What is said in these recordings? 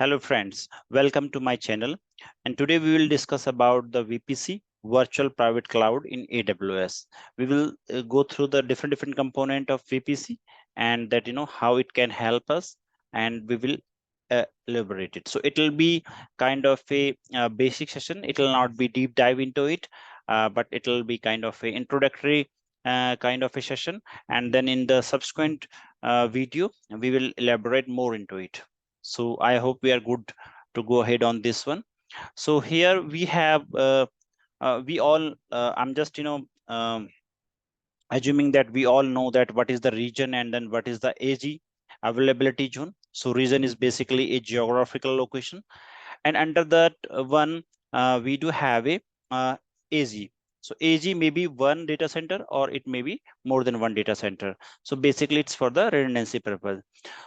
Hello friends, welcome to my channel, and today we will discuss about the VPC virtual private cloud in AWS. We will go through the different component of VPC and that how it can help us, and we will elaborate it. So it will be kind of a basic session. It will not be deep dive into it, but it will be kind of a introductory kind of a session, and then in the subsequent video we will elaborate more into it. So I hope we are good to go ahead on this one. So here we have we all I'm just assuming that we all know that what is the region and then what is the AG availability zone. So region is basically a geographical location, and under that one we do have a AG. So AG may be one data center or it may be more than one data center. So basically it's for the redundancy purpose.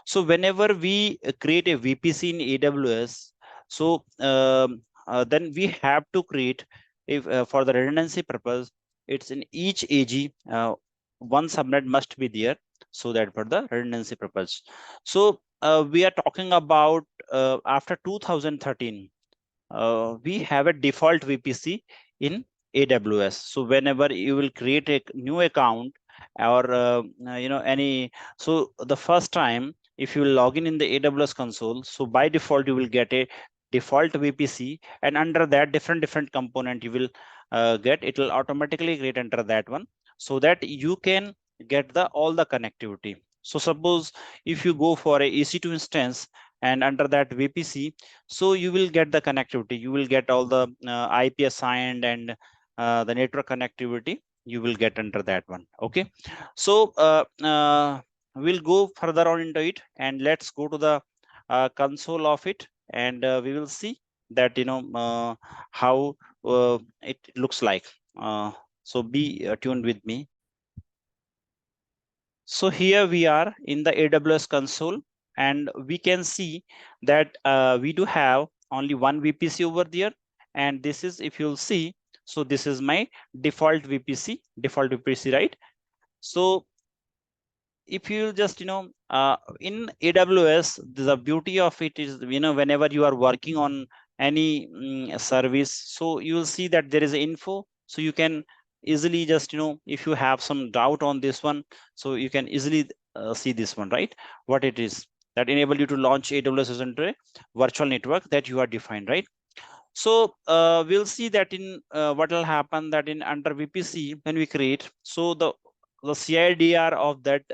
So whenever we create a VPC in AWS, so then we have to create, if for the redundancy purpose, it's in each AG one subnet must be there, so that for the redundancy purpose. So we are talking about after 2013 we have a default VPC in AWS. So whenever you will create a new account or any, so the first time if you log in the AWS console, so by default you will get a default VPC, and under that different component you will get, it will automatically create under that one, so that you can get the all the connectivity. So suppose if you go for a EC2 instance and under that VPC, so you will get the connectivity, you will get all the IP assigned and the network connectivity you will get under that one. Okay, so we'll go further on into it, and let's go to the console of it, and we will see that how it looks like. So be tuned with me. So here we are in the AWS console, and we can see that we do have only one VPC over there. And this is, if you'll see, so this is my default VPC, right? So if you just, in AWS, the beauty of it is, whenever you are working on any service, so you will see that there is info. So you can easily just, if you have some doubt on this one, so you can easily see this one, right? What it is that enable you to launch AWS as a virtual network that you are defined, right? So we'll see that in what will happen that in under VPC when we create, so the CIDR of that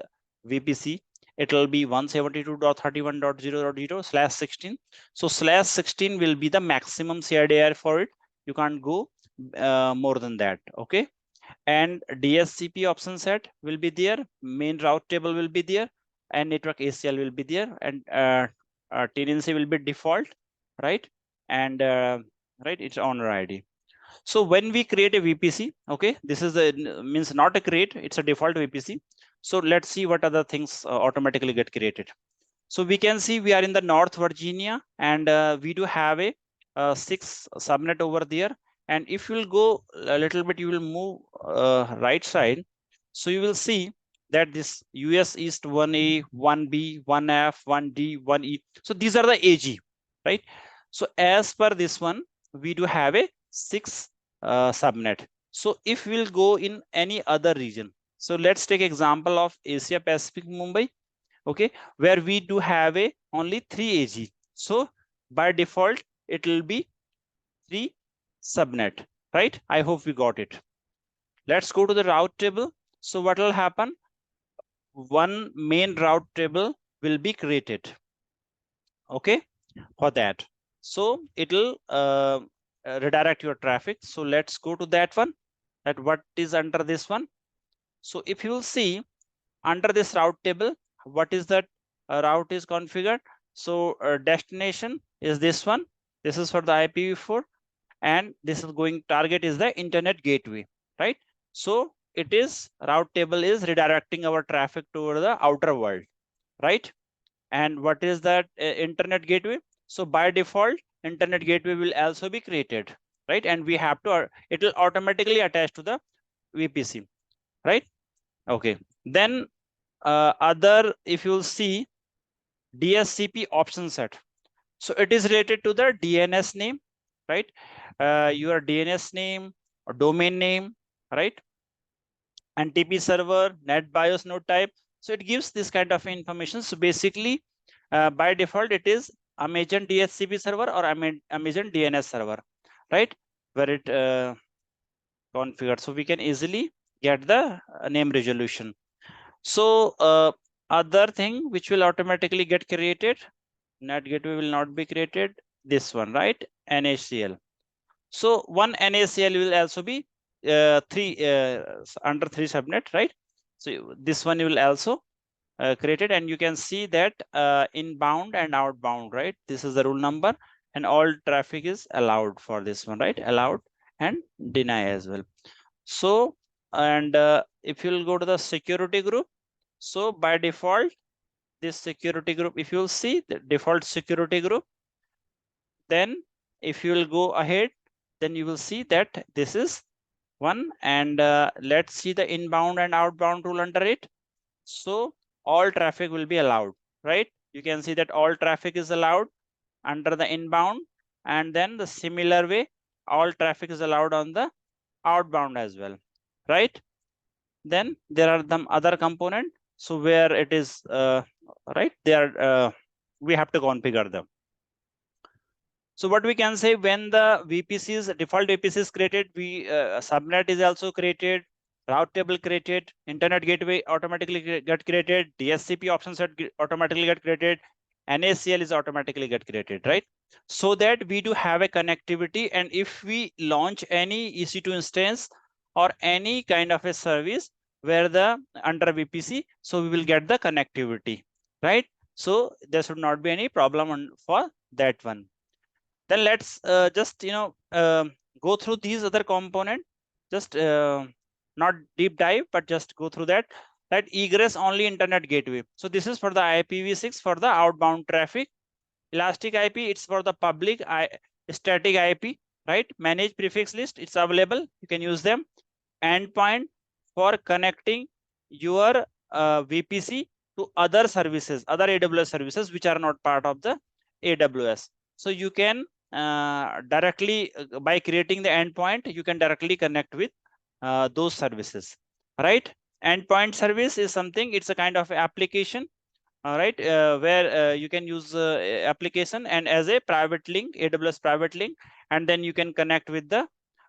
VPC, it will be 172.31.0.0/16. So /16 will be the maximum CIDR for it. You can't go more than that. Okay, and DSCP option set will be there, main route table will be there, and network ACL will be there, and tenancy will be default, right? And right, it's owner ID. So when we create a VPC, okay, this is a means not a create, it's a default VPC. So let's see what other things automatically get created. So we can see we are in the North Virginia, and we do have a 6 subnet over there. And if you will go a little bit, you will move right side. So you will see that this US East 1A, 1B, 1F, 1D, 1E. So these are the AG, right? So as per this one, we do have a 6 subnet. So if we'll go in any other region, so let's take example of Asia Pacific Mumbai, okay, where we do have a only 3 AG. So by default, it will be 3 subnet, right? I hope we got it. Let's go to the route table. So what will happen? One main route table will be created, okay, for that. So it will redirect your traffic. So let's go to that one, that what is under this one. So if you will see under this route table, what is that route is configured. So destination is this one. This is for the IPv4, and this is going target is the internet gateway, right? So it is route table is redirecting our traffic toward the outer world, right? And what is that internet gateway? So by default, internet gateway will also be created, right? And we have to, it will automatically attach to the VPC, right? Okay, then other, if you'll see DSCP option set. So it is related to the DNS name, right? Your DNS name or domain name, right? And TP server, net BIOS node type. So it gives this kind of information. So basically, by default, it is Amazon DHCP server or Amazon DNS server, right? Where it configured. So we can easily get the name resolution. So other thing which will automatically get created, NAT gateway will not be created. This one, right? NACL. So one NACL will also be under 3 subnet, right? So this one will also created, and you can see that inbound and outbound, right? This is the rule number, and all traffic is allowed for this one, right? Allowed and deny as well. So, and if you'll go to the security group, so by default, this security group, if you'll see the default security group, then if you will go ahead, then you will see that this is one, and let's see the inbound and outbound rule under it. So all traffic will be allowed, right? You can see that all traffic is allowed under the inbound, and then the similar way, all traffic is allowed on the outbound as well, right? Then there are some other component. So where it is right there, we have to configure them. So what we can say, when the VPCs, default VPC is created, subnet is also created, route table created, internet gateway automatically get created, DSCP option set automatically get created, NACL is automatically get created, right? So that we do have a connectivity, and if we launch any EC2 instance or any kind of a service where the under VPC, so we will get the connectivity, right? So there should not be any problem for that one. Then let's just go through these other component, just not deep dive, but just go through that. That egress only internet gateway. So this is for the IPv6 for the outbound traffic. Elastic IP, it's for the public static IP, right? Manage prefix list, it's available, you can use them. Endpoint for connecting your VPC to other services, other AWS services which are not part of the AWS. So you can directly, by creating the endpoint, you can directly connect with those services, right? Endpoint service is something, it's a kind of application, all right, where you can use application and as a private link, AWS private link, and then you can connect with the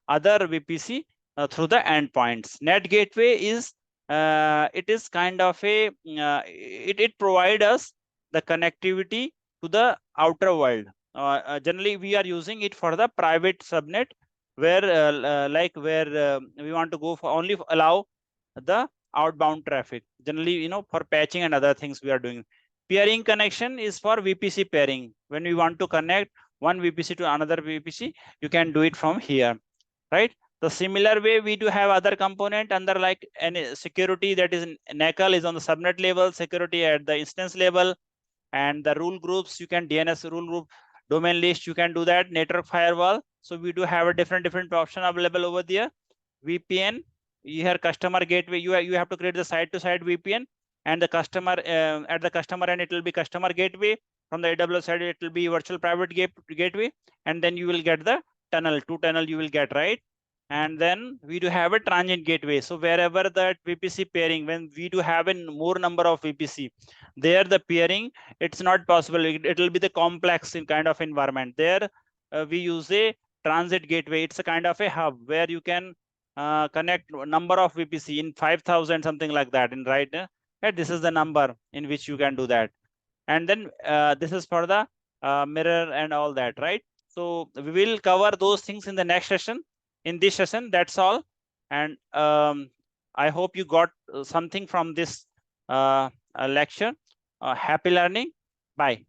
other VPC through the endpoints. Net gateway is it is kind of a it provides us the connectivity to the outer world. Generally, we are using it for the private subnet, where like where we want to go for only allow the outbound traffic. Generally, for patching and other things we are doing. Peering connection is for VPC pairing. When we want to connect one VPC to another VPC, you can do it from here, right? The similar way, we do have other component under like any security, that is NACL is on the subnet level, security at the instance level, and the rule groups, you can DNS rule group, domain list, you can do that, network firewall. So we do have a different option available over there. VPN, you have customer gateway, you have to create the side-to-side VPN, and the customer at the customer end, it will be customer gateway. From the AWS side, it will be virtual private gateway, and then you will get the tunnel, 2 tunnel you will get, right? And then we do have a transient gateway. So wherever that VPC pairing, when we do have a more number of VPC, there the pairing, it's not possible. It will be the complex in kind of environment. There we use a transit gateway. It's a kind of a hub where you can connect number of VPC in 5,000, something like that. In right, this is the number in which you can do that. And then this is for the mirror and all that, right? So we will cover those things in the next session. In this session, that's all. And I hope you got something from this lecture. Happy learning. Bye.